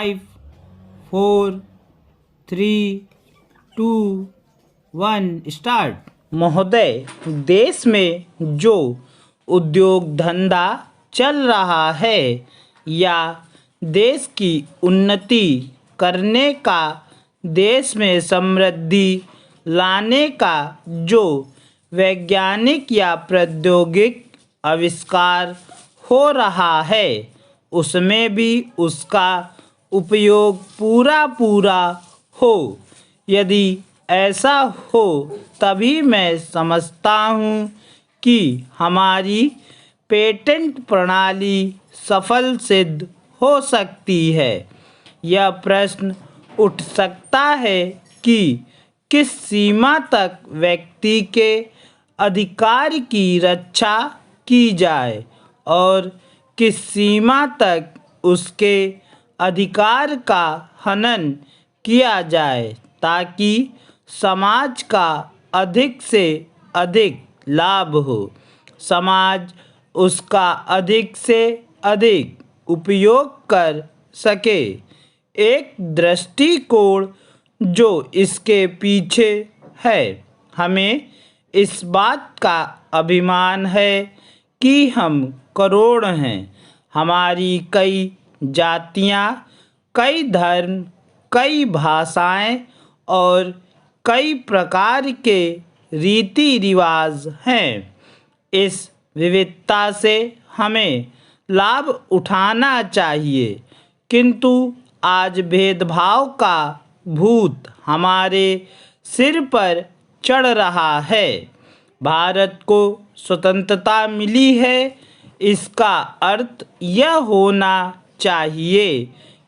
5, 4, 3, 2, 1 start. महोदय, देश में जो उद्योग धंधा चल रहा है या देश की उन्नति करने का, देश में समृद्धि लाने का जो वैज्ञानिक या प्रौद्योगिक आविष्कार हो रहा है, उसमें भी उसका उपयोग पूरा हो। यदि ऐसा हो तभी मैं समझता हूँ कि हमारी पेटेंट प्रणाली सफल सिद्ध हो सकती है। यह प्रश्न उठ सकता है कि किस सीमा तक व्यक्ति के अधिकार की रक्षा की जाए और किस सीमा तक उसके अधिकार का हनन किया जाए ताकि समाज का अधिक से अधिक लाभ हो, समाज उसका अधिक से अधिक उपयोग कर सके। एक दृष्टिकोण जो इसके पीछे है, हमें इस बात का अभिमान है कि हम करोड़ हैं। हमारी कई जातियाँ, कई धर्म, कई भाषाएं और कई प्रकार के रीति रिवाज हैं। इस विविधता से हमें लाभ उठाना चाहिए, किंतु आज भेदभाव का भूत हमारे सिर पर चढ़ रहा है। भारत को स्वतंत्रता मिली है, इसका अर्थ यह होना चाहिए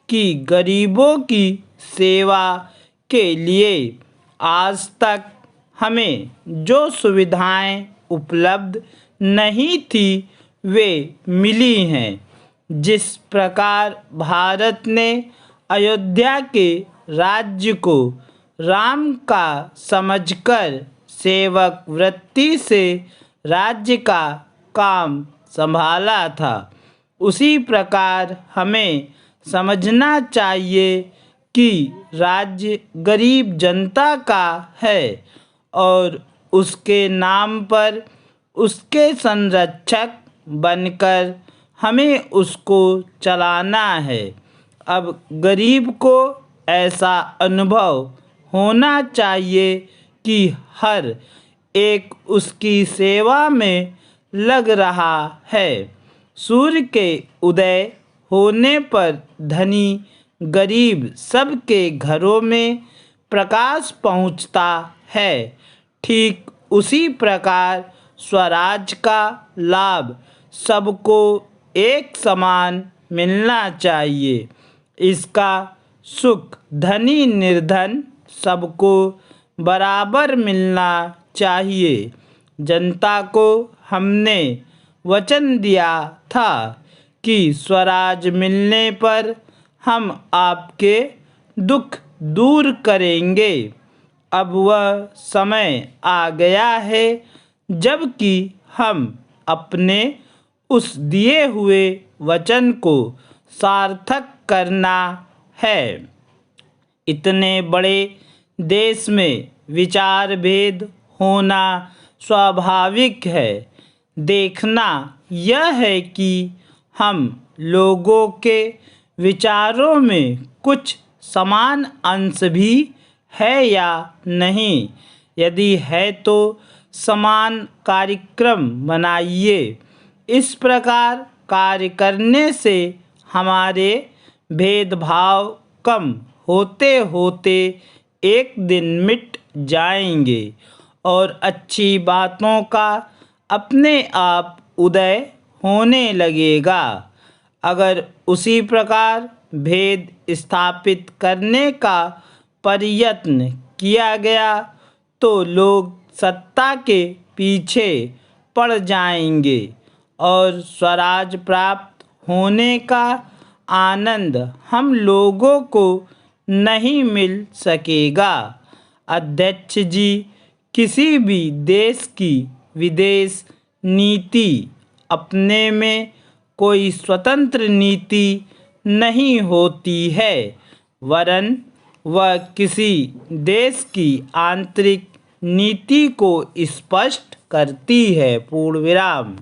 कि गरीबों की सेवा के लिए आज तक हमें जो सुविधाएं उपलब्ध नहीं थी वे मिली हैं। जिस प्रकार भारत ने अयोध्या के राज्य को राम का समझकर सेवक वृत्ति से राज्य का काम संभाला था, उसी प्रकार हमें समझना चाहिए कि राज्य गरीब जनता का है और उसके नाम पर उसके संरक्षक बनकर हमें उसको चलाना है। अब गरीब को ऐसा अनुभव होना चाहिए कि हर एक उसकी सेवा में लग रहा है। सूर्य के उदय होने पर धनी गरीब सबके घरों में प्रकाश पहुंचता है। ठीक उसी प्रकार स्वराज का लाभ सबको एक समान मिलना चाहिए। इसका सुख धनी निर्धन सबको बराबर मिलना चाहिए। जनता को हमने वचन दिया था कि स्वराज मिलने पर हम आपके दुख दूर करेंगे। अब वह समय आ गया है जबकि हम अपने उस दिए हुए वचन को सार्थक करना है। इतने बड़े देश में विचार भेद होना स्वाभाविक है। देखना यह है कि हम लोगों के विचारों में कुछ समान अंश भी है या नहीं। यदि है तो समान कार्यक्रम बनाइए। इस प्रकार कार्य करने से हमारे भेदभाव कम होते होते एक दिन मिट जाएंगे और अच्छी बातों का अपने आप उदय होने लगेगा। अगर उसी प्रकार भेद स्थापित करने का प्रयत्न किया गया तो लोग सत्ता के पीछे पड़ जाएंगे और स्वराज प्राप्त होने का आनंद हम लोगों को नहीं मिल सकेगा। अध्यक्ष जी, किसी भी देश की विदेश नीति अपने में कोई स्वतंत्र नीति नहीं होती है, वरन वह किसी देश की आंतरिक नीति को स्पष्ट करती है। पूर्ण विराम।